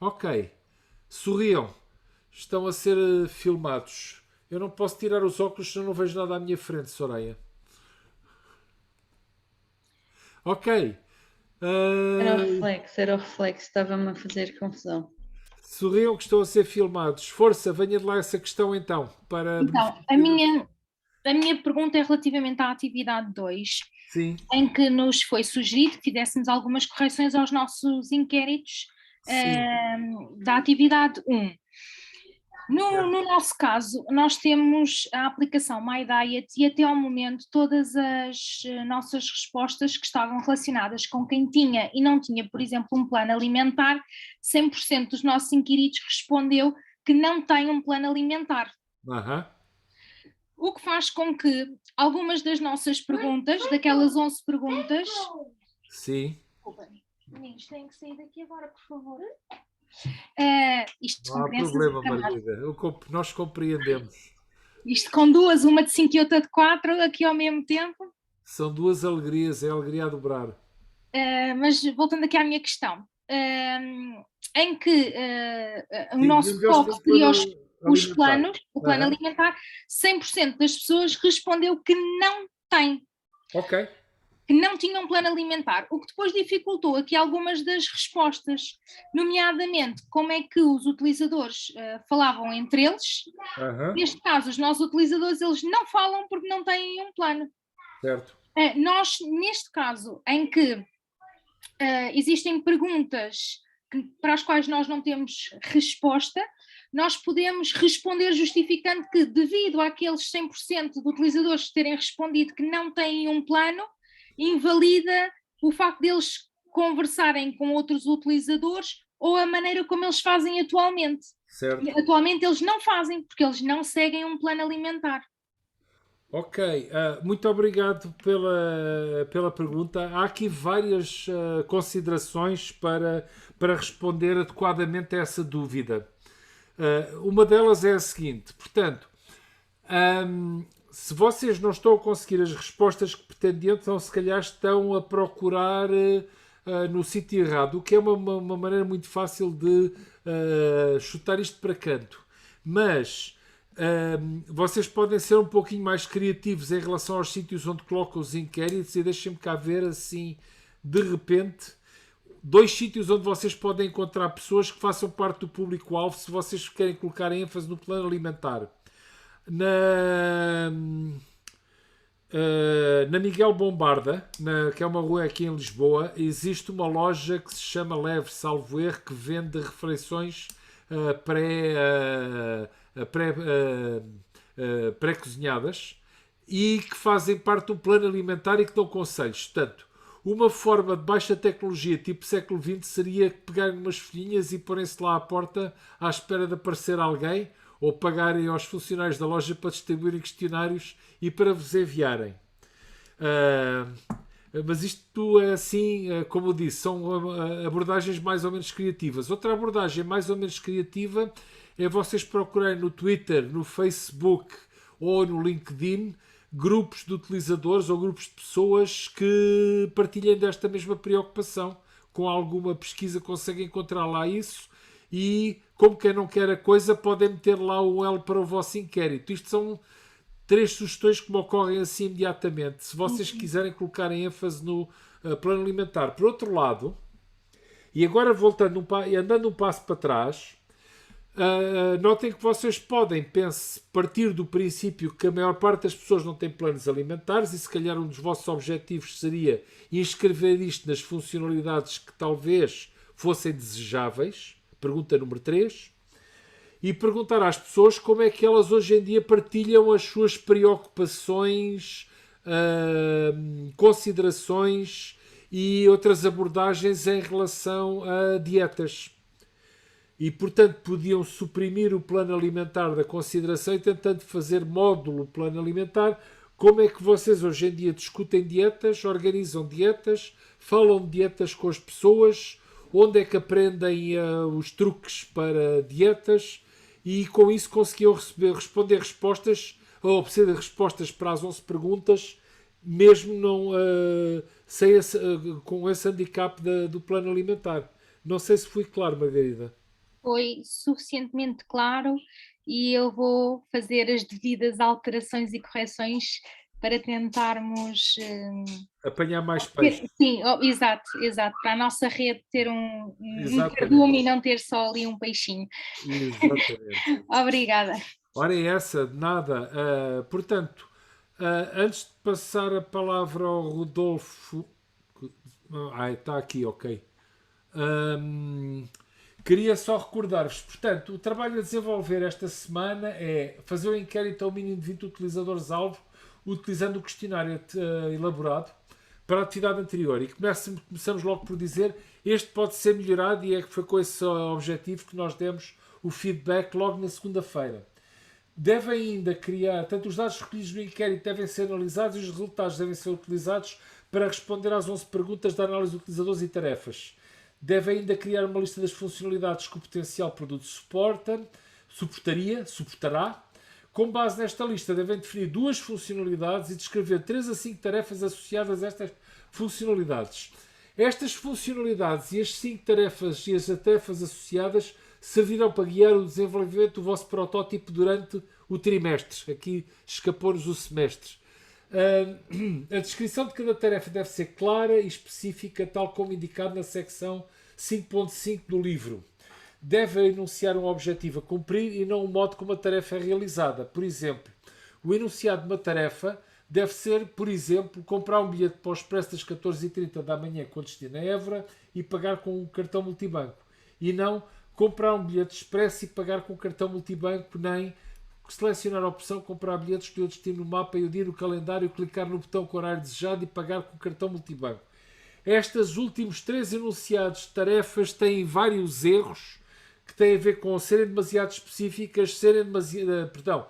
Ok. Sorriam. Estão a ser filmados. Eu não posso tirar os óculos se eu não vejo nada à minha frente, Soraya. Ok. Uh, Era o reflexo, estava-me a fazer confusão. sorriam que estão a ser filmados. Força, venha de lá essa questão então, para Então, benefício do... a minha pergunta é relativamente à atividade 2, Sim, em que nos foi sugerido que fizéssemos algumas correções aos nossos inquéritos sim. da atividade 1. Certo. No nosso caso, nós temos a aplicação My Diet e até ao momento todas as nossas respostas que estavam relacionadas com quem tinha e não tinha, por exemplo, um plano alimentar, 100% dos nossos inquiridos respondeu que não tem um plano alimentar. Aham. O que faz com que algumas das nossas perguntas, daquelas 11 perguntas. Sim. Desculpem, meninos, têm que sair daqui agora, por favor. Isto Não com há crianças a problema, camar. Margarida. Nós compreendemos. Isto com duas, uma de 5 e outra de 4, aqui ao mesmo tempo. São duas alegrias, é a alegria a dobrar. Mas voltando aqui à minha questão, em que o Sim, nenhum nosso deles foco tem seria plano os alimentar. planos, o plano Aham. alimentar, 100% das pessoas respondeu que não tem. Ok. Que não tinham um plano alimentar, o que depois dificultou aqui algumas das respostas, nomeadamente como é que os utilizadores falavam entre eles. Aham. Neste caso, os nossos utilizadores, eles não falam porque não têm um plano. Certo. Nós, neste caso, em que existem perguntas para as quais nós não temos resposta, nós podemos responder justificando que, devido àqueles 100% de utilizadores terem respondido que não têm um plano, invalida o facto deles conversarem com outros utilizadores ou a maneira como eles fazem atualmente. E, Certo. atualmente eles não fazem, porque eles não seguem um plano alimentar. Ok, muito obrigado pela pergunta. Há aqui várias considerações para responder adequadamente a essa dúvida. Uma delas é a seguinte: portanto, se vocês não estão a conseguir as respostas que pretendiam, então se calhar estão a procurar no sítio errado, o que é uma maneira muito fácil de chutar isto para canto. Mas vocês podem ser um pouquinho mais criativos em relação aos sítios onde colocam os inquéritos e deixem-me cá ver assim, de repente, dois sítios onde vocês podem encontrar pessoas que façam parte do público-alvo se vocês querem colocar ênfase no plano alimentar. Na, na Miguel Bombarda, que é uma rua aqui em Lisboa, existe uma loja que se chama Leve, salvo erro, que vende refeições pré-cozinhadas e que fazem parte de um plano alimentar e que dão conselhos. Portanto, uma forma de baixa tecnologia, tipo século XX, seria pegarem umas folhinhas e porem-se lá à porta à espera de aparecer alguém ou pagarem aos funcionários da loja para distribuírem questionários e para vos enviarem. Uh, mas isto é assim, como eu disse, são abordagens mais ou menos criativas. Outra abordagem mais ou menos criativa é vocês procurarem no Twitter, no Facebook ou no LinkedIn grupos de utilizadores ou grupos de pessoas que partilhem desta mesma preocupação. Com alguma pesquisa conseguem encontrar lá isso e, como quem não quer a coisa, podem meter lá o L para o vosso inquérito. Isto são três sugestões que me ocorrem assim imediatamente, se vocês quiserem colocar ênfase no plano alimentar. Por outro lado, e agora voltando e andando um passo para trás, notem que vocês podem partir do princípio que a maior parte das pessoas não tem planos alimentares e se calhar um dos vossos objetivos seria inscrever isto nas funcionalidades que talvez fossem desejáveis. Pergunta número 3 e perguntar às pessoas como é que elas hoje em dia partilham as suas preocupações, considerações e outras abordagens em relação a dietas. E, portanto, podiam suprimir o plano alimentar da consideração e tentando fazer módulo plano alimentar. Como é que vocês hoje em dia discutem dietas, organizam dietas, falam de dietas com as pessoas, onde é que aprendem os truques para dietas e com isso conseguiam responder respostas ou obter respostas para as 11 perguntas, mesmo não, sem com esse handicap do plano alimentar. Não sei se fui claro, Margarida. Foi suficientemente claro e eu vou fazer as devidas alterações e correções para tentarmos Apanhar mais peixe. sim, exato, exato, para a nossa rede ter um Exatamente. cardume e não ter só ali um peixinho. Exatamente. Obrigada. Ora, é essa, de nada. Portanto, antes de passar a palavra ao Rodolfo. Está aqui, ok. Ahm, Queria só recordar-vos, portanto, o trabalho a desenvolver esta semana é fazer um inquérito ao mínimo de 20 utilizadores-alvo, utilizando o questionário elaborado para a atividade anterior. E começamos logo por dizer, este pode ser melhorado e foi com esse objetivo que nós demos o feedback logo na segunda-feira. Deve ainda criar, tanto os dados recolhidos no inquérito devem ser analisados e os resultados devem ser utilizados para responder às 11 perguntas da análise de utilizadores e tarefas. Deve ainda criar uma lista das funcionalidades que o potencial produto suportará. Com base nesta lista, devem definir 2 funcionalidades e descrever 3 a 5 tarefas associadas a estas funcionalidades. Estas funcionalidades e as 5 tarefas e as tarefas associadas servirão para guiar o desenvolvimento do vosso protótipo durante o trimestre. Aqui escapou-nos o semestre. A descrição de cada tarefa deve ser clara e específica, tal como indicado na secção 5.5 do livro. Deve enunciar um objetivo a cumprir e não o modo como a tarefa é realizada. Por exemplo, o enunciado de uma tarefa deve ser, por exemplo, comprar um bilhete para o Expresso das 14h30 da manhã com destino a Évora e pagar com um cartão multibanco. E não comprar um bilhete expresso e pagar com um cartão multibanco, nem selecionar a opção comprar bilhetes, escolher o destino no mapa e o dia no calendário, clicar no botão com o horário desejado e pagar com o cartão multibanco. Estes últimos 3 enunciados de tarefas têm vários erros que têm a ver com serem demasiado específicas, serem demasiado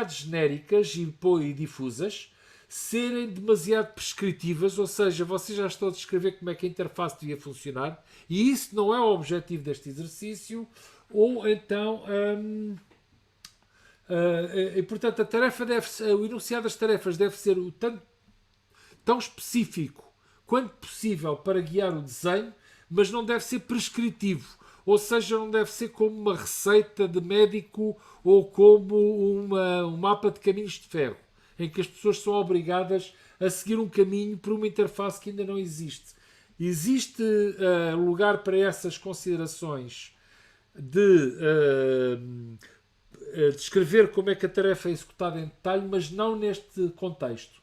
genéricas e difusas, serem demasiado prescritivas, ou seja, vocês já estão a descrever como é que a interface devia funcionar, e isso não é o objetivo deste exercício, ou então... e portanto o enunciado das tarefas deve ser tão específico quanto possível para guiar o desenho, mas não deve ser prescritivo, ou seja, não deve ser como uma receita de médico ou como um mapa de caminhos de ferro, em que as pessoas são obrigadas a seguir um caminho por uma interface que ainda não existe. Existe lugar para essas considerações de descrever como é que a tarefa é executada em detalhe, mas não neste contexto.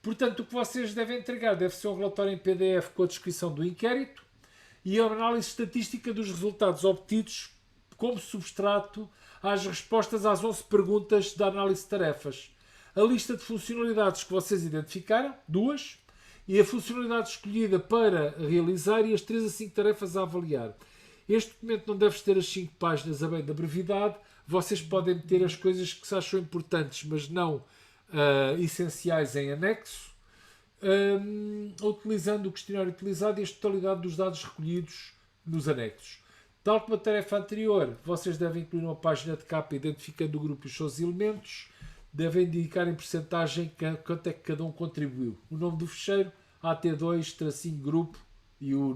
Portanto, o que vocês devem entregar deve ser um relatório em PDF com a descrição do inquérito e a análise estatística dos resultados obtidos como substrato às respostas às 11 perguntas da análise de tarefas. A lista de funcionalidades que vocês identificaram, 2, e a funcionalidade escolhida para realizar e as 3 a 5 tarefas a avaliar. Este documento não deve ter as 5 páginas a bem da brevidade. Vocês podem meter as coisas que se acham importantes, mas não essenciais em anexo, utilizando o questionário utilizado e a totalidade dos dados recolhidos nos anexos. Tal como a tarefa anterior, vocês devem incluir uma página de capa identificando o grupo e os seus elementos, devem indicar em percentagem quanto é que cada um contribuiu. O nome do fecheiro, AT2-grupo e o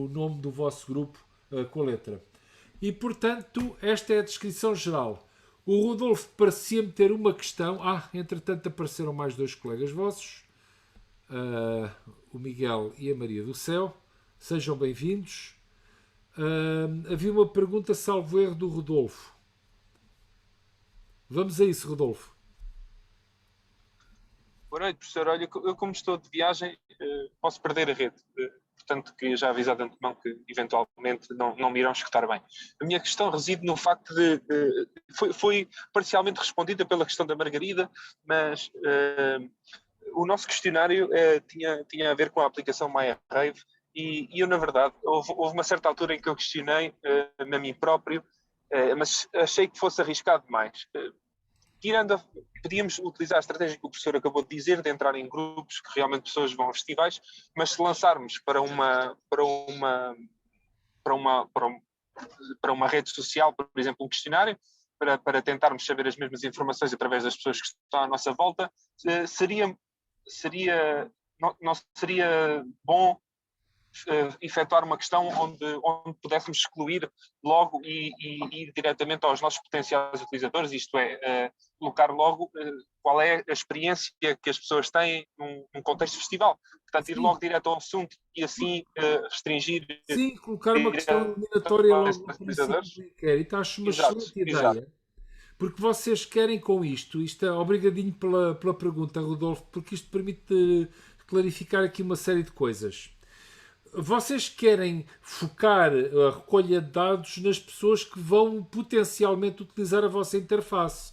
nome do vosso grupo com a letra. E, portanto, esta é a descrição geral. O Rodolfo parecia-me ter uma questão. Entretanto apareceram mais 2 colegas vossos, o Miguel e a Maria do Céu. Sejam bem-vindos. Havia uma pergunta, salvo erro, do Rodolfo. Vamos a isso, Rodolfo. Boa noite, professor. Olha, eu como estou de viagem, posso perder a rede. Portanto, queria já avisar de antemão que eventualmente não me irão escutar bem. A minha questão reside no facto de foi parcialmente respondida pela questão da Margarida, mas o nosso questionário tinha a ver com a aplicação MyArrave e eu, na verdade, houve uma certa altura em que eu questionei a mim próprio, mas achei que fosse arriscado demais. Podíamos utilizar a estratégia que o professor acabou de dizer, de entrar em grupos que realmente pessoas vão a festivais, mas se lançarmos para uma rede social, por exemplo, um questionário, para tentarmos saber as mesmas informações através das pessoas que estão à nossa volta, não seria bom efetuar uma questão onde pudéssemos excluir logo e ir diretamente aos nossos potenciais utilizadores, isto é, colocar logo qual é a experiência que as pessoas têm num contexto de festival. Portanto, ir logo direto ao assunto e assim restringir. Sim, colocar uma questão eliminatória logo no princípio utilizadores. do inquérito. Acho uma Exato, excelente ideia. exato. Porque vocês querem com isto é obrigadinho pela pergunta, Rodolfo, porque isto permite clarificar aqui uma série de coisas. Vocês querem focar a recolha de dados nas pessoas que vão potencialmente utilizar a vossa interface.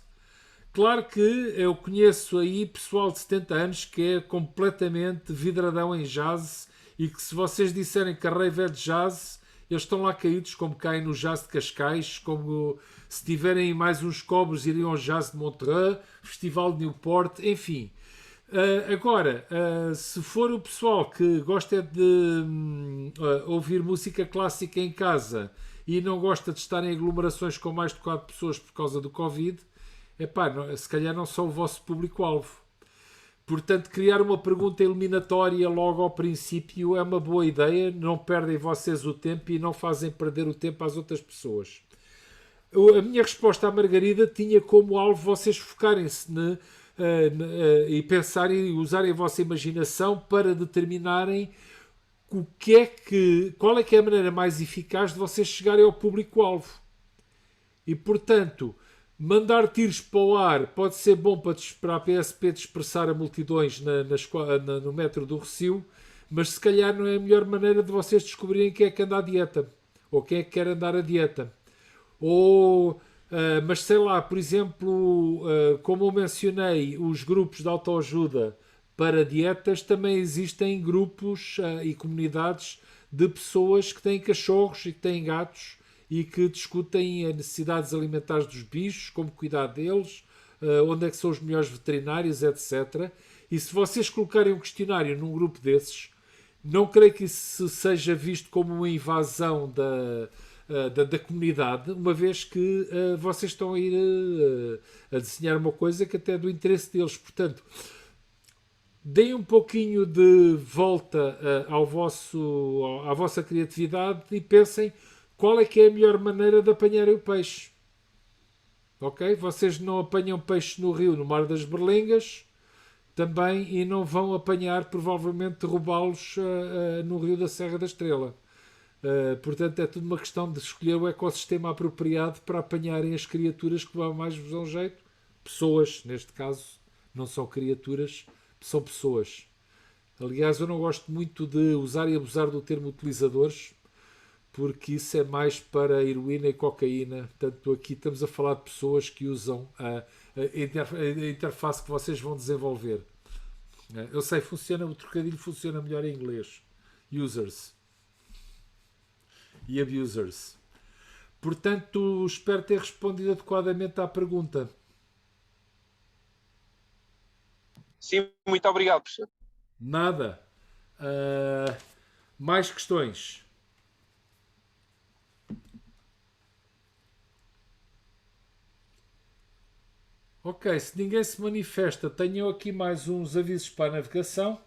Claro que eu conheço aí pessoal de 70 anos que é completamente vidradão em jazz e que se vocês disserem que a rave é de jazz, eles estão lá caídos como caem no jazz de Cascais, como se tiverem mais uns cobres iriam ao jazz de Montreux, Festival de Newport, enfim. Agora, se for o pessoal que gosta de ouvir música clássica em casa e não gosta de estar em aglomerações com mais de 4 pessoas por causa do Covid, se calhar não são o vosso público-alvo. Portanto, criar uma pergunta eliminatória logo ao princípio é uma boa ideia, não perdem vocês o tempo e não fazem perder o tempo às outras pessoas. A minha resposta à Margarida tinha como alvo vocês focarem-se e pensarem e usarem a vossa imaginação para determinarem qual é que é a maneira mais eficaz de vocês chegarem ao público-alvo. E, portanto, mandar tiros para o ar pode ser bom para a PSP dispersar a multidões no metro do Recio, mas se calhar não é a melhor maneira de vocês descobrirem quem é que anda à dieta ou quem é que quer andar à dieta. Mas sei lá, por exemplo, como eu mencionei, os grupos de autoajuda para dietas, também existem grupos e comunidades de pessoas que têm cachorros e que têm gatos e que discutem as necessidades alimentares dos bichos, como cuidar deles, onde é que são os melhores veterinários, etc. E se vocês colocarem um questionário num grupo desses, não creio que isso seja visto como uma invasão da comunidade, uma vez que vocês estão a ir a desenhar uma coisa que até é do interesse deles. Portanto, deem um pouquinho de volta à vossa criatividade e pensem qual é que é a melhor maneira de apanharem o peixe. Ok? Vocês não apanham peixe no rio, no Mar das Berlengas, também, e não vão apanhar, provavelmente, roubá-los no rio da Serra da Estrela. Portanto, é tudo uma questão de escolher o ecossistema apropriado para apanharem as criaturas que mais vos dão jeito. Pessoas, neste caso, não são criaturas, são pessoas. Aliás, eu não gosto muito de usar e abusar do termo utilizadores, porque isso é mais para heroína e cocaína. Portanto, aqui estamos a falar de pessoas que usam a interface que vocês vão desenvolver. Eu sei, o trocadilho funciona melhor em inglês. Users e abusers. Portanto, espero ter respondido adequadamente à pergunta. Sim, muito obrigado, professor. Nada. Mais questões? Ok, se ninguém se manifesta, tenho aqui mais uns avisos para a navegação.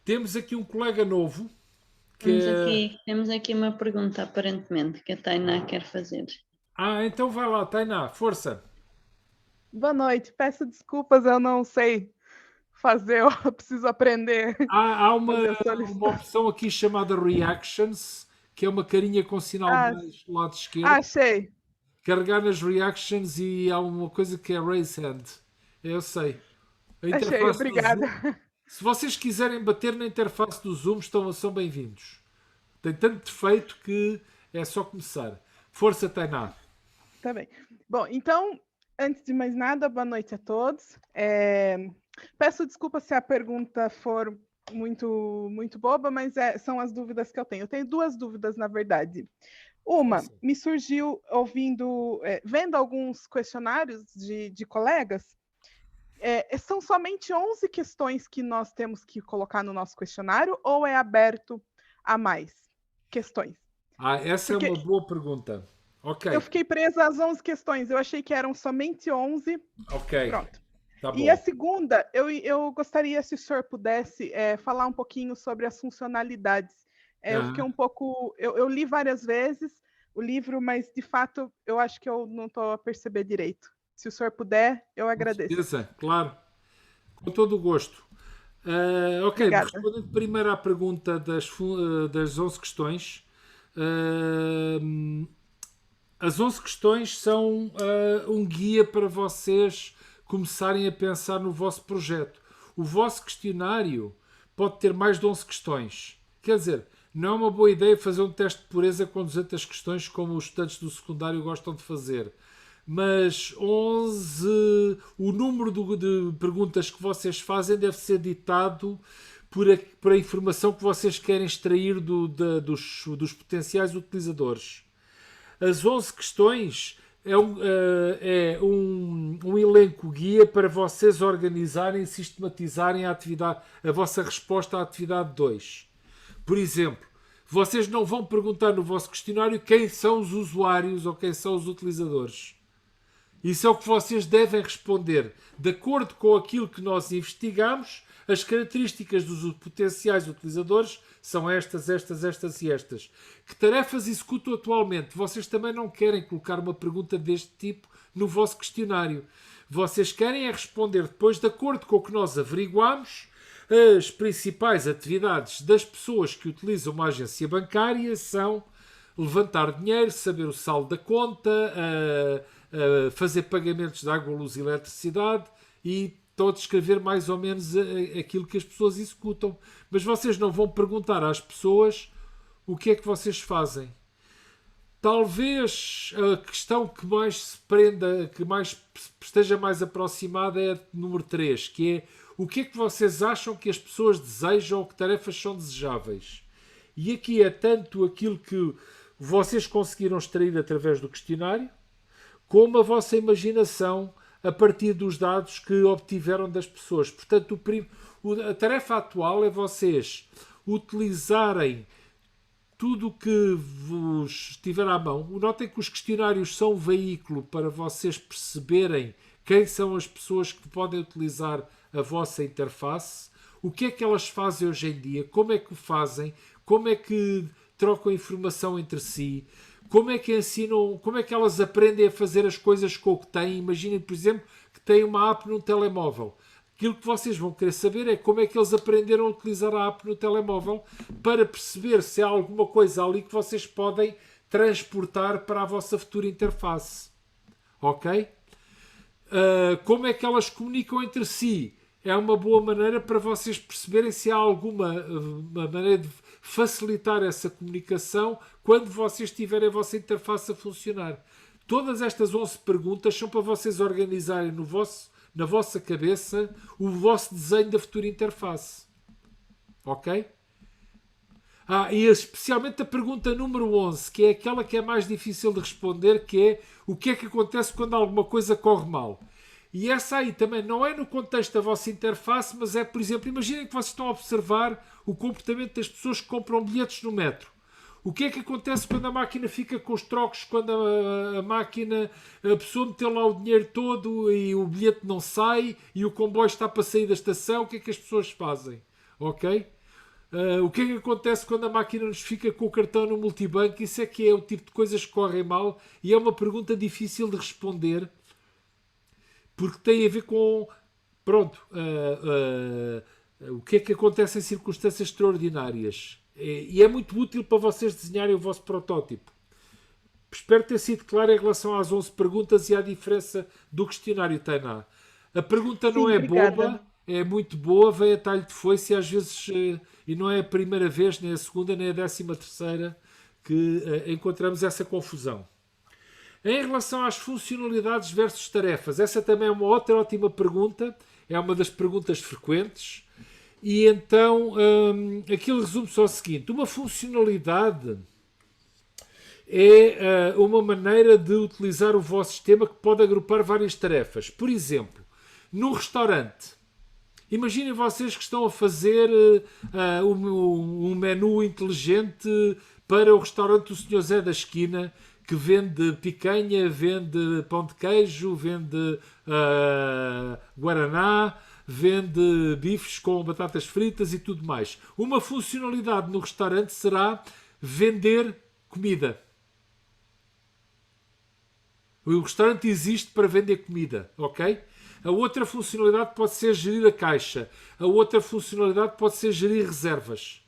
Temos aqui um colega novo. Temos aqui uma pergunta, aparentemente, que a Tainá quer fazer. Então vai lá, Tainá, força. Boa noite, peço desculpas, eu não sei fazer, eu preciso aprender. Há uma opção aqui chamada Reactions, que é uma carinha com sinal mais do lado esquerdo. Achei. Carregar nas Reactions e há uma coisa que é Raise Hand. Eu sei. Achei, obrigada. Se vocês quiserem bater na interface do Zoom, são bem-vindos. Tem tanto defeito que é só começar. Força, Tainá. Tá bem. Bom, então, antes de mais nada, boa noite a todos. Peço desculpa se a pergunta for muito boba, mas são as dúvidas que eu tenho. Eu tenho duas dúvidas, na verdade. Uma, me surgiu vendo alguns questionários de colegas. São somente 11 questões que nós temos que colocar no nosso questionário ou é aberto a mais questões? Essa é uma boa pergunta. Ok. Eu fiquei presa às 11 questões. Eu achei que eram somente 11. Ok. Pronto. Tá bom. E a segunda, eu gostaria, se o senhor pudesse, falar um pouquinho sobre as funcionalidades. Eu fiquei um pouco... Eu li várias vezes o livro, mas, de fato, eu acho que eu não estou a perceber direito. Se o senhor puder, eu agradeço. Certeza, claro. Com todo o gosto. Ok, Obrigada. respondendo primeiro à pergunta das 11 questões. As 11 questões são um guia para vocês começarem a pensar no vosso projeto. O vosso questionário pode ter mais de 11 questões. Quer dizer, não é uma boa ideia fazer um teste de pureza com 200 questões como os estudantes do secundário gostam de fazer. Mas 11, o número de perguntas que vocês fazem deve ser ditado por a informação que vocês querem extrair dos potenciais utilizadores. As 11 questões é um elenco guia para vocês organizarem e sistematizarem a vossa resposta à atividade 2. Por exemplo, vocês não vão perguntar no vosso questionário quem são os usuários ou quem são os utilizadores. Isso é o que vocês devem responder. De acordo com aquilo que nós investigamos, as características dos potenciais utilizadores são estas e estas. Que tarefas executam atualmente? Vocês também não querem colocar uma pergunta deste tipo no vosso questionário. Vocês querem é responder depois, de acordo com o que nós averiguamos, as principais atividades das pessoas que utilizam uma agência bancária são levantar dinheiro, saber o saldo da conta, fazer pagamentos de água, luz e eletricidade e estão a descrever mais ou menos aquilo que as pessoas executam. Mas vocês não vão perguntar às pessoas o que é que vocês fazem. Talvez a questão que mais se prenda, que mais esteja mais aproximada é a número 3, que é o que é que vocês acham que as pessoas desejam ou que tarefas são desejáveis. E aqui é tanto aquilo que vocês conseguiram extrair através do questionário, como a vossa imaginação a partir dos dados que obtiveram das pessoas. Portanto, a tarefa atual é vocês utilizarem tudo o que vos estiver à mão. Notem que os questionários são um veículo para vocês perceberem quem são as pessoas que podem utilizar a vossa interface, o que é que elas fazem hoje em dia, como é que o fazem, como é que trocam informação entre si, como é que ensinam, como é que elas aprendem a fazer as coisas com o que têm. Imaginem, por exemplo, que têm uma app no telemóvel. Aquilo que vocês vão querer saber é como é que eles aprenderam a utilizar a app no telemóvel para perceber se há alguma coisa ali que vocês podem transportar para a vossa futura interface. Ok? Como é que elas comunicam entre si? É uma boa maneira para vocês perceberem se há alguma maneira de facilitar essa comunicação quando vocês tiverem a vossa interface a funcionar. Todas estas 11 perguntas são para vocês organizarem na vossa cabeça o vosso desenho da futura interface. Ok? E especialmente a pergunta número 11, que é aquela que é mais difícil de responder, que é o que é que acontece quando alguma coisa corre mal. E essa aí também não é no contexto da vossa interface, mas é, por exemplo, imaginem que vocês estão a observar o comportamento das pessoas que compram bilhetes no metro. O que é que acontece quando a máquina fica com os trocos, quando a pessoa meteu lá o dinheiro todo e o bilhete não sai e o comboio está para sair da estação? O que é que as pessoas fazem? Ok? O que é que acontece quando a máquina nos fica com o cartão no multibanco? Isso é que é o tipo de coisas que correm mal e é uma pergunta difícil de responder porque tem a ver com, o que é que acontece em circunstâncias extraordinárias. E é muito útil para vocês desenharem o vosso protótipo. Espero ter sido claro em relação às 11 perguntas e à diferença do questionário TANA. A pergunta não é boba, é muito boa, vem a talho de foice e às vezes, e não é a primeira vez, nem a segunda, nem a 13ª que encontramos essa confusão. Em relação às funcionalidades versus tarefas, essa também é uma outra ótima pergunta, é uma das perguntas frequentes, e então aquilo resume-se ao seguinte: uma funcionalidade é uma maneira de utilizar o vosso sistema que pode agrupar várias tarefas. Por exemplo, num restaurante, imaginem vocês que estão a fazer um menu inteligente para o restaurante do Sr. Zé da Esquina, que vende picanha, vende pão de queijo, vende guaraná, vende bifes com batatas fritas e tudo mais. Uma funcionalidade no restaurante será vender comida. O restaurante existe para vender comida, ok? A outra funcionalidade pode ser gerir a caixa. A outra funcionalidade pode ser gerir reservas.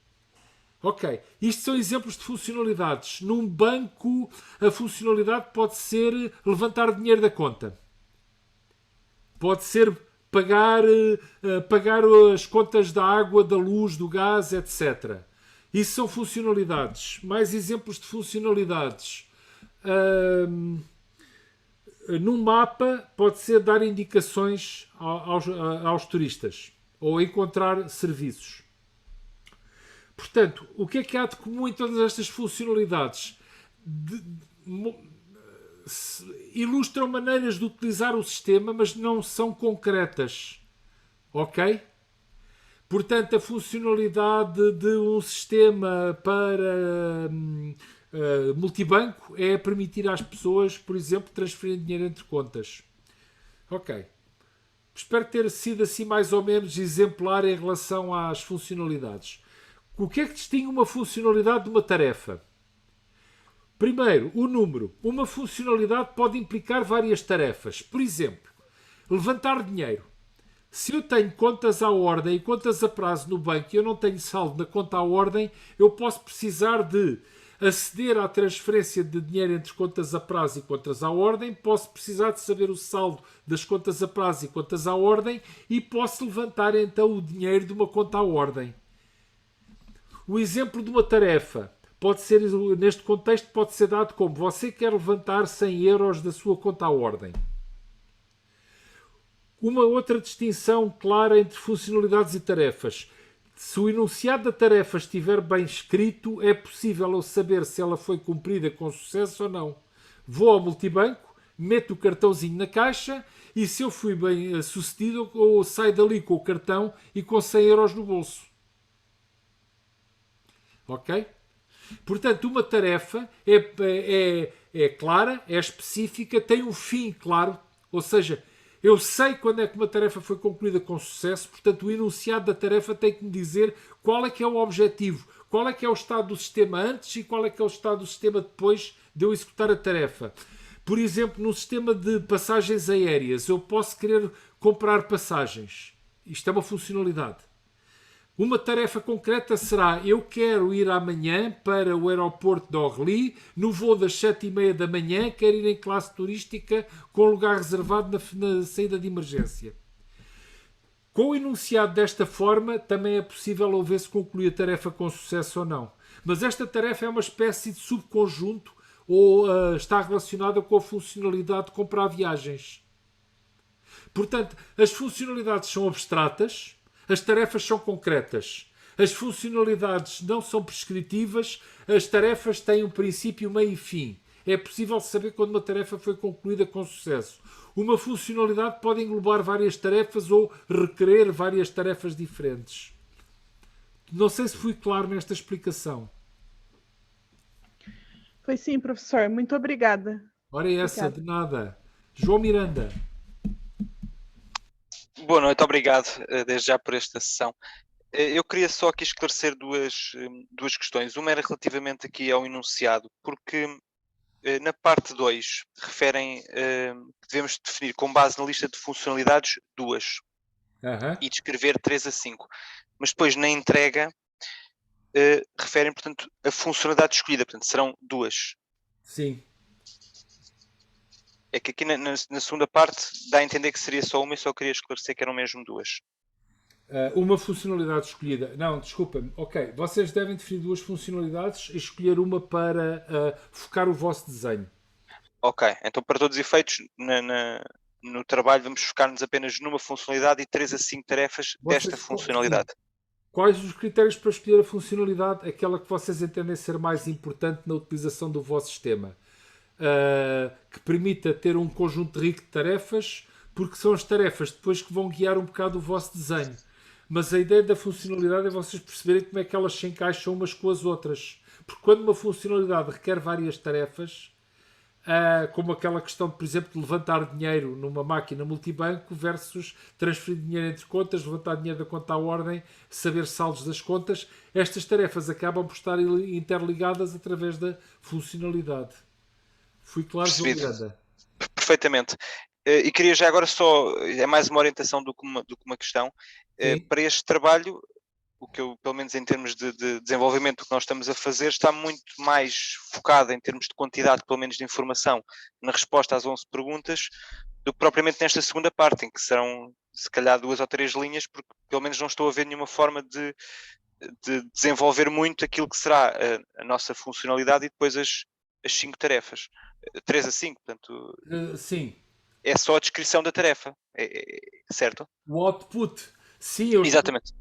Ok, isto são exemplos de funcionalidades. Num banco, a funcionalidade pode ser levantar dinheiro da conta. Pode ser pagar as contas da água, da luz, do gás, etc. Isso são funcionalidades. Mais exemplos de funcionalidades. Num mapa pode ser dar indicações aos turistas ou encontrar serviços. Portanto, o que há de comum em todas estas funcionalidades? Ilustram maneiras de utilizar o sistema, mas não são concretas. Ok? Portanto, a funcionalidade de um sistema para multibanco é permitir às pessoas, por exemplo, transferirem dinheiro entre contas. Ok. Espero ter sido assim mais ou menos exemplar em relação às funcionalidades. O que é que distingue uma funcionalidade de uma tarefa? Primeiro, o número. Uma funcionalidade pode implicar várias tarefas. Por exemplo, levantar dinheiro. Se eu tenho contas à ordem e contas a prazo no banco e eu não tenho saldo na conta à ordem, eu posso precisar de aceder à transferência de dinheiro entre contas a prazo e contas à ordem, posso precisar de saber o saldo das contas a prazo e contas à ordem e posso levantar então o dinheiro de uma conta à ordem. O exemplo de uma tarefa pode ser, neste contexto, pode ser dado como você quer levantar 100 euros da sua conta à ordem. Uma outra distinção clara entre funcionalidades e tarefas. Se o enunciado da tarefa estiver bem escrito, é possível eu saber se ela foi cumprida com sucesso ou não. Vou ao multibanco, meto o cartãozinho na caixa e se eu fui bem sucedido, eu saio dali com o cartão e com 100 euros no bolso. Ok? Portanto, uma tarefa é clara, é específica, tem um fim claro, ou seja, eu sei quando é que uma tarefa foi concluída com sucesso, portanto, o enunciado da tarefa tem que me dizer qual é que é o objetivo, qual é que é o estado do sistema antes e qual é que é o estado do sistema depois de eu executar a tarefa. Por exemplo, no sistema de passagens aéreas, eu posso querer comprar passagens. Isto é uma funcionalidade. Uma tarefa concreta será: eu quero ir amanhã para o aeroporto de Orly, no voo das 7h30 da manhã, quero ir em classe turística com lugar reservado na saída de emergência. Com o enunciado desta forma, também é possível eu ver se conclui a tarefa com sucesso ou não. Mas esta tarefa é uma espécie de subconjunto ou está relacionada com a funcionalidade de comprar viagens. Portanto, as funcionalidades são abstratas, as tarefas são concretas. As funcionalidades não são prescritivas, as tarefas têm um princípio, meio e fim. É possível saber quando uma tarefa foi concluída com sucesso. Uma funcionalidade pode englobar várias tarefas ou requerer várias tarefas diferentes. Não sei se fui claro nesta explicação. Foi sim, professor. Muito obrigada. Ora essa, de nada. João Miranda. Boa noite, obrigado desde já por esta sessão. Eu queria só aqui esclarecer duas questões. Uma era relativamente aqui ao enunciado, porque na parte 2 referem que devemos definir com base na lista de funcionalidades 2 e descrever 3 a 5. Mas depois na entrega referem, portanto, a funcionalidade escolhida, portanto serão 2. Sim. É que aqui na segunda parte dá a entender que seria só uma e só queria esclarecer que eram mesmo 2. Uma funcionalidade escolhida. Não, desculpa-me. Ok, vocês devem definir 2 funcionalidades e escolher uma para focar o vosso desenho. Ok, então para todos os efeitos, no trabalho vamos focar-nos apenas numa funcionalidade e 3 a 5 tarefas desta funcionalidade. Sim. Quais os critérios para escolher a funcionalidade? Aquela que vocês entendem ser mais importante na utilização do vosso sistema. Que permita ter um conjunto rico de tarefas, porque são as tarefas depois que vão guiar um bocado o vosso desenho. Mas a ideia da funcionalidade é vocês perceberem como é que elas se encaixam umas com as outras. Porque quando uma funcionalidade requer várias tarefas, como aquela questão, por exemplo, de levantar dinheiro numa máquina multibanco versus transferir dinheiro entre contas, levantar dinheiro da conta à ordem, saber saldos das contas. Estas tarefas acabam por estar interligadas através da funcionalidade. Fui claro, João Percebido. Miranda? Perfeitamente. E queria já agora só, é mais uma orientação do que uma questão, Sim. para este trabalho, o que eu, pelo menos em termos de desenvolvimento que nós estamos a fazer, está muito mais focado em termos de quantidade, pelo menos de informação, na resposta às 11 perguntas, do que propriamente nesta segunda parte, em que serão, se calhar, 2 ou 3 linhas, porque pelo menos não estou a ver nenhuma forma de desenvolver muito aquilo que será a nossa funcionalidade e depois as 5 tarefas. 3 a 5, portanto, Sim. é só a descrição da tarefa, certo? O output. Sim, eu Exatamente.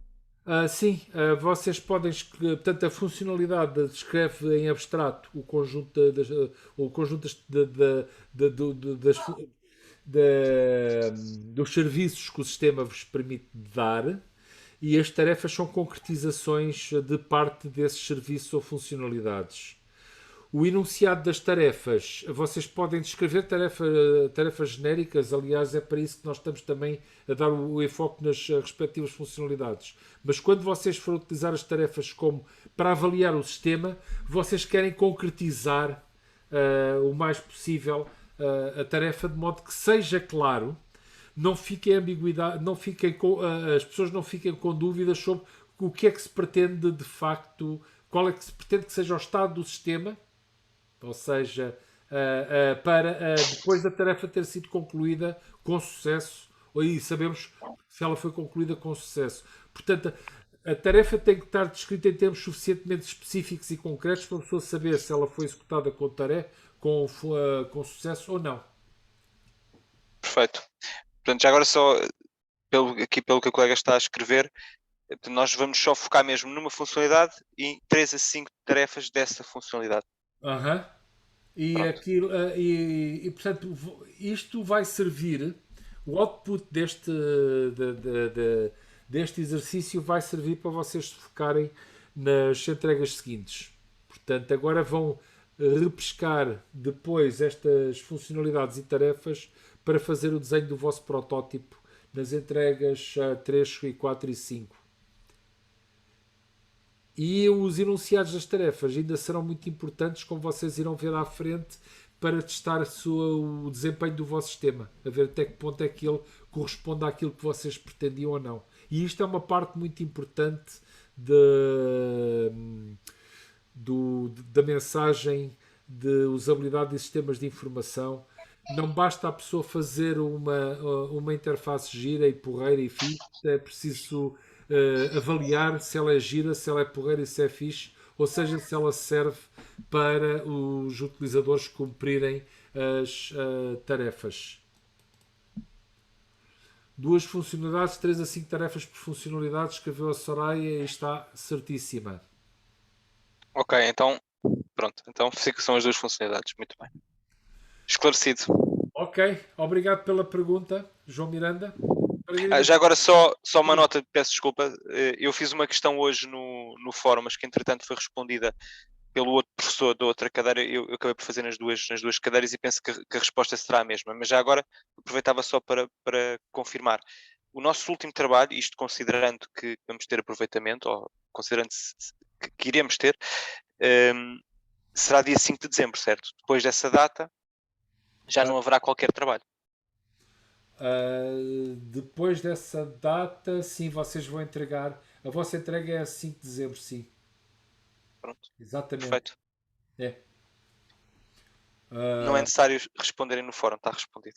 sim, vocês podem, portanto, a funcionalidade descreve em abstrato o conjunto o conjunto dos serviços que o sistema vos permite dar, e as tarefas são concretizações de parte desses serviços ou funcionalidades. O enunciado das tarefas, vocês podem descrever tarefas genéricas, aliás, é para isso que nós estamos também a dar o enfoque nas respectivas funcionalidades. Mas quando vocês forem utilizar as tarefas como para avaliar o sistema, vocês querem concretizar o mais possível a tarefa, de modo que seja claro, não fique ambiguidade, as pessoas não fiquem com dúvidas sobre o que é que se pretende de facto, qual é que se pretende que seja o estado do sistema. Ou seja, para depois da tarefa ter sido concluída com sucesso, e sabemos se ela foi concluída com sucesso. Portanto, a tarefa tem que estar descrita em termos suficientemente específicos e concretos para a pessoa saber se ela foi executada com sucesso ou não. Perfeito. Portanto, já agora só, pelo que a colega está a escrever, nós vamos só focar mesmo numa funcionalidade e 3 a 5 tarefas dessa funcionalidade. E, portanto, isto vai servir, o output deste exercício vai servir para vocês se focarem nas entregas seguintes. Portanto, agora vão repescar depois estas funcionalidades e tarefas para fazer o desenho do vosso protótipo nas entregas 3, 4 e 5. E os enunciados das tarefas ainda serão muito importantes, como vocês irão ver à frente, para testar o desempenho do vosso sistema, a ver até que ponto é que ele corresponde àquilo que vocês pretendiam ou não. E isto é uma parte muito importante da mensagem de usabilidade de sistemas de informação. Não basta a pessoa fazer uma interface gira e porreira e fixe, é preciso avaliar se ela é gira, se ela é porreira e se é fixe, ou seja, se ela serve para os utilizadores cumprirem as tarefas. 2 funcionalidades, 3 a 5 tarefas por funcionalidade, escreveu a Soraya e está certíssima. Ok, então, pronto. Então, são as 2 funcionalidades. Muito bem. Esclarecido. Ok, obrigado pela pergunta, João Miranda. Já agora só uma nota, peço desculpa. Eu fiz uma questão hoje no fórum, mas que entretanto foi respondida pelo outro professor da outra cadeira. Eu acabei por fazer nas duas cadeiras e penso que a resposta será a mesma. Mas já agora aproveitava só para confirmar. O nosso último trabalho, isto considerando que vamos ter aproveitamento, ou considerando que iremos ter, será dia 5 de dezembro, certo? Depois dessa data já não haverá qualquer trabalho. Depois dessa data, sim, vocês vão entregar. A vossa entrega é a 5 de dezembro, sim. Pronto. Exatamente. Perfeito. É. Não é necessário responderem no fórum, está respondido.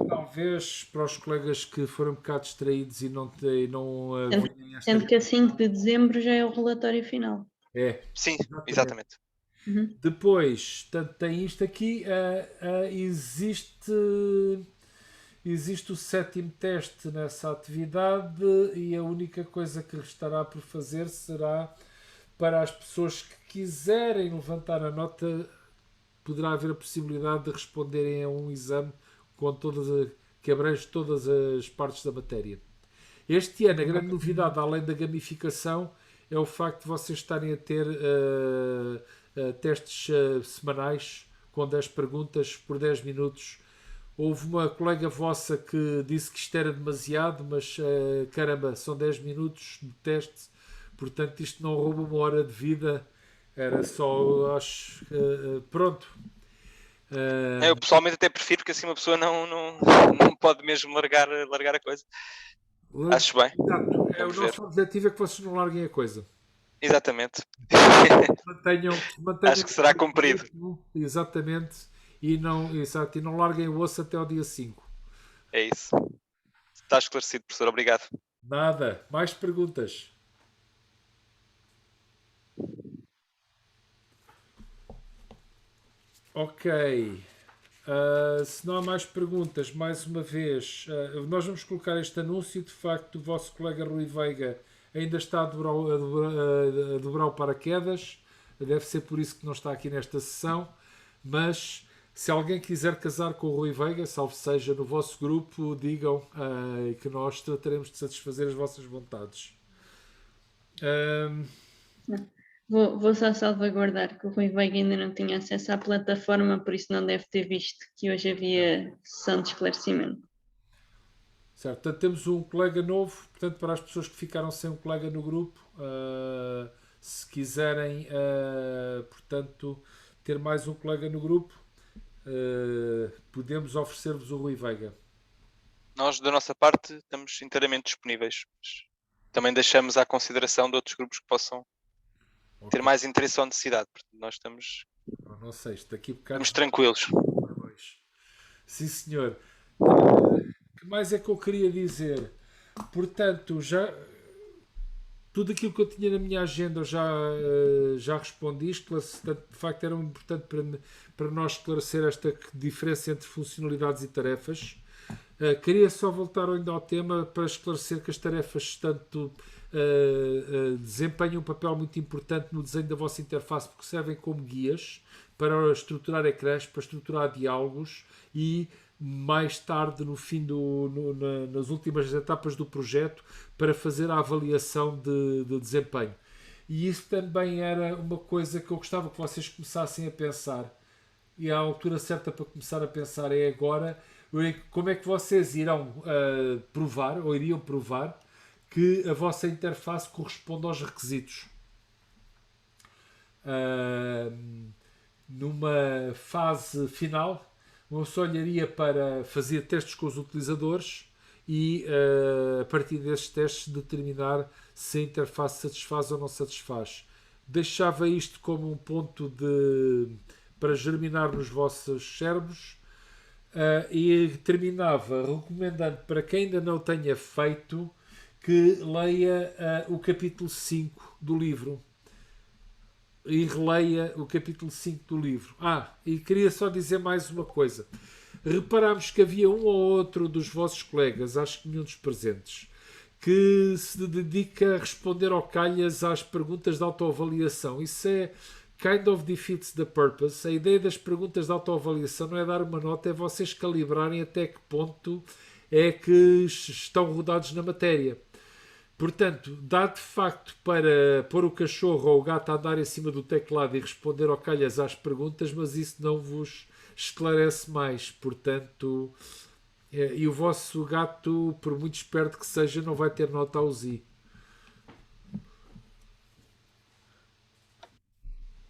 Talvez para os colegas que foram um bocado distraídos e não sendo que a 5 de dezembro já é o relatório final. É. Sim, exatamente. Uhum. Depois, tem isto aqui, existe o 7º teste nessa atividade e a única coisa que restará por fazer será para as pessoas que quiserem levantar a nota, poderá haver a possibilidade de responderem a um exame que abrange todas as partes da matéria. Este ano, a grande novidade, além da gamificação, é o facto de vocês estarem a ter testes semanais com 10 perguntas por 10 minutos. Houve uma colega vossa que disse que isto era demasiado, mas caramba, são 10 minutos de teste, portanto isto não rouba uma hora de vida, era só, acho, pronto. Eu pessoalmente até prefiro, porque assim uma pessoa não pode mesmo largar a coisa. Acho bem. O nosso objetivo é que vocês não larguem a coisa. Exatamente. Mantenham Acho que será cumprido. Exatamente. E não larguem o osso até ao dia 5. É isso. Está esclarecido, professor. Obrigado. Nada. Mais perguntas? Ok. Se não há mais perguntas, mais uma vez, nós vamos colocar este anúncio. De facto, o vosso colega Rui Veiga ainda está a dobrar o paraquedas. Deve ser por isso que não está aqui nesta sessão. Mas se alguém quiser casar com o Rui Veiga, salvo seja no vosso grupo, digam que nós trataremos de satisfazer as vossas vontades. Vou só salvaguardar que o Rui Veiga ainda não tinha acesso à plataforma, por isso não deve ter visto que hoje havia sessão de esclarecimento. Certo, portanto temos um colega novo, portanto para as pessoas que ficaram sem um colega no grupo, se quiserem, portanto, ter mais um colega no grupo, podemos oferecer-vos o Rui Veiga. Nós, da nossa parte, estamos inteiramente disponíveis. Também deixamos à consideração de outros grupos que possam ter mais interesse ou necessidade. Portanto, nós estamos, não sei, isto daqui a bocado... estamos tranquilos. Sim, senhor. O que mais é que eu queria dizer? Portanto, já tudo aquilo que eu tinha na minha agenda já respondi. De facto, era importante para nós esclarecer esta diferença entre funcionalidades e tarefas. Queria só voltar ainda ao tema para esclarecer que as tarefas tanto desempenham um papel muito importante no desenho da vossa interface, porque servem como guias para estruturar ecrãs, para estruturar diálogos e mais tarde, no fim nas últimas etapas do projeto, para fazer a avaliação de desempenho. E isso também era uma coisa que eu gostava que vocês começassem a pensar. E a altura certa para começar a pensar é agora. Como é que vocês irão provar, ou iriam provar, que a vossa interface corresponde aos requisitos? Numa fase final, uma pessoa olharia para fazer testes com os utilizadores e, a partir desses testes, determinar se a interface satisfaz ou não satisfaz. Deixava isto como um ponto para germinar nos vossos cérebros. E terminava recomendando para quem ainda não tenha feito que leia o capítulo 5 do livro e releia o capítulo 5 do livro. E queria só dizer mais uma coisa. Reparámos que havia um ou outro dos vossos colegas, acho que nenhum dos presentes, que se dedica a responder ao calhas às perguntas de autoavaliação. Isso é kind of defeats the purpose. A ideia das perguntas de autoavaliação não é dar uma nota, é vocês calibrarem até que ponto é que estão rodados na matéria. Portanto, dá de facto para pôr o cachorro ou o gato a andar em cima do teclado e responder ao calhas às perguntas, mas isso não vos esclarece mais. Portanto, e o vosso gato, por muito esperto que seja, não vai ter nota ao Z.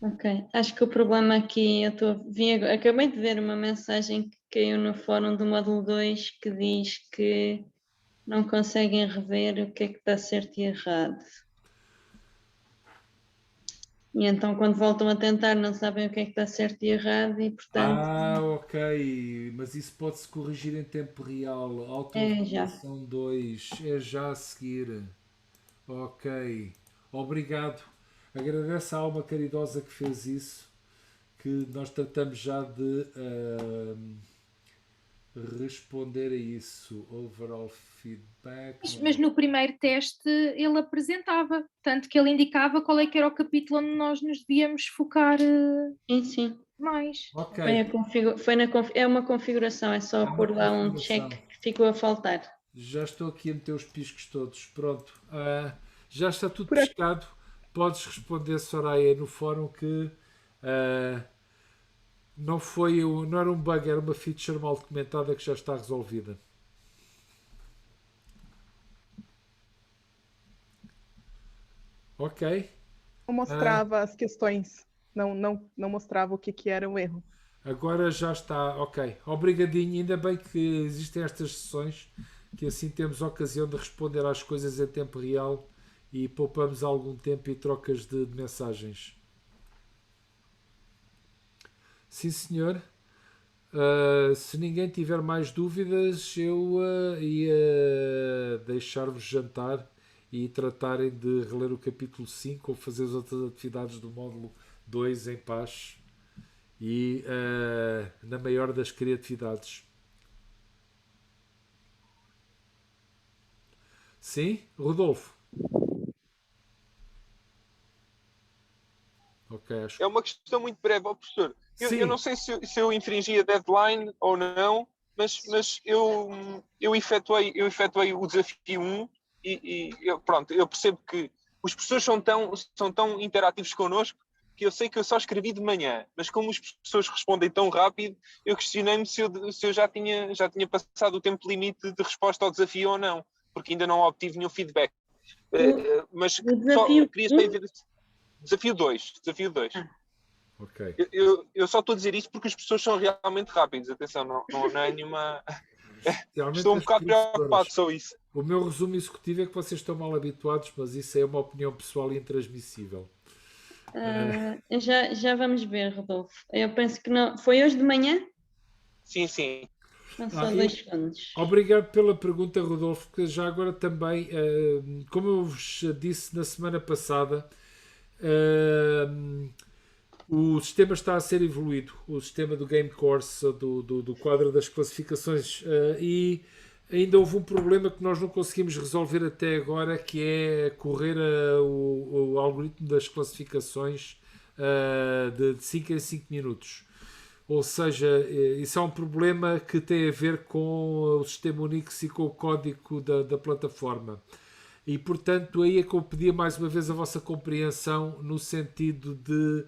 Ok, acho que o problema aqui, acabei de ver uma mensagem que caiu no fórum do módulo 2 que diz que não conseguem rever o que é que está certo e errado. E então quando voltam a tentar não sabem o que é que está certo e errado e portanto... Ok, mas isso pode-se corrigir em tempo real. Autoavaliação 2, é já a seguir. Ok, obrigado. Agradeço à alma caridosa que fez isso, que nós tratamos já de responder a isso. Overall feedback. Mas no primeiro teste ele apresentava, tanto que ele indicava qual é que era o capítulo onde nós nos devíamos focar Sim. mais. Ok. É uma configuração, é só pôr lá um check que ficou a faltar. Já estou aqui a meter os piscos todos. Pronto. Já está tudo pescado. Podes responder, Soraya, no fórum que não era um bug, era uma feature mal documentada que já está resolvida. Ok. Não mostrava as questões. Não mostrava o que era o erro. Agora já está, ok. Obrigadinho, ainda bem que existem estas sessões, que assim temos a ocasião de responder às coisas em tempo real e poupamos algum tempo e trocas de mensagens. Sim, senhor. Se ninguém tiver mais dúvidas, eu ia deixar-vos jantar e tratarem de reler o capítulo 5 ou fazer as outras atividades do módulo 2 em paz e na maior das criatividades. Sim, Rodolfo? Ok, acho É uma questão muito breve, ó, professor. Sim. Eu não sei se eu infringi a deadline ou não, mas eu efetuei o desafio 1 pronto, eu percebo que os professores são tão interativos connosco que eu sei que eu só escrevi de manhã, mas como os professores respondem tão rápido, eu questionei-me se eu já tinha passado o tempo limite de resposta ao desafio ou não, porque ainda não obtive nenhum feedback. Mas o desafio queria só ver desafio 2. Ok. Eu só estou a dizer isto porque as pessoas são realmente rápidas. Atenção, não é nenhuma. Realmente Estou um as bocado professoras. preocupado com isso. O meu resumo executivo é que vocês estão mal habituados, mas isso é uma opinião pessoal e intransmissível. Já vamos ver, Rodolfo. Eu penso que não. Foi hoje de manhã? Sim, sim. Não, só 2 segundos. Obrigado pela pergunta, Rodolfo, que já agora também, como eu vos disse na semana passada, o sistema está a ser evoluído, o sistema do Game Course, do quadro das classificações, e ainda houve um problema que nós não conseguimos resolver até agora, que é correr o algoritmo das classificações de 5 em 5 minutos. Ou seja, isso é um problema que tem a ver com o sistema Unix e com o código da plataforma. E, portanto, aí é que eu pedia mais uma vez a vossa compreensão no sentido de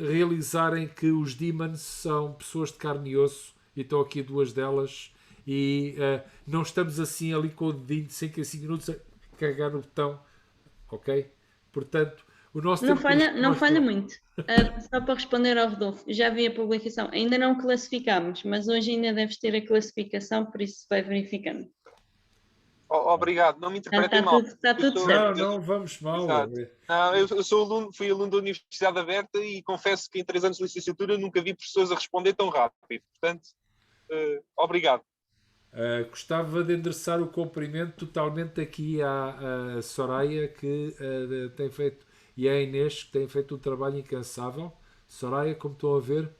realizarem que os demons são pessoas de carne e osso, e estão aqui 2 delas, e não estamos assim ali com o dedinho de 5 em 5 minutos a carregar no botão, ok? Portanto, o nosso Não tempo falha muito. Só para responder ao Rodolfo, já vi a publicação, ainda não classificámos, mas hoje ainda deves ter a classificação, por isso vai verificando. Obrigado, não me interpretem mal. Está tudo certo. Não vamos mal. Não, eu fui aluno da Universidade Aberta e confesso que em 3 anos de licenciatura nunca vi professores a responder tão rápido. Portanto, obrigado. Gostava de endereçar o cumprimento totalmente aqui à Soraya, que tem feito, e à Inês, que têm feito um trabalho incansável. Soraya, como estão a ver,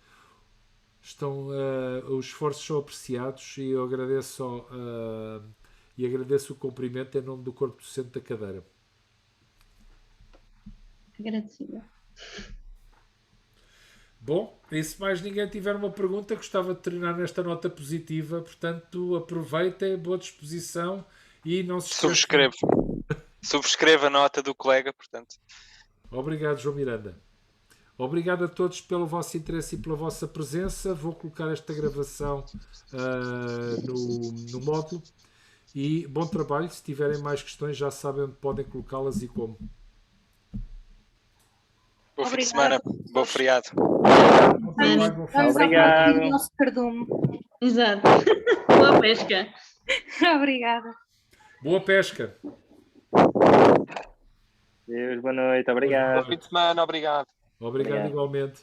os esforços são apreciados e eu agradeço o cumprimento em nome do corpo docente da cadeira. Agradecida. Bom, e se mais ninguém tiver uma pergunta, gostava de terminar nesta nota positiva. Portanto, aproveitem, boa disposição e não se esqueçam. Subscreva a nota do colega, portanto. Obrigado, João Miranda. Obrigado a todos pelo vosso interesse e pela vossa presença. Vou colocar esta gravação no módulo. E bom trabalho. Se tiverem mais questões, já sabem onde podem colocá-las e como. Bom fim de semana. Bom feriado. Vamos Obrigado. ao nosso cardume. Exato. Boa pesca. Obrigada. Boa pesca. Deus, boa noite. Obrigado. Bom fim de semana, obrigado. Obrigado igualmente.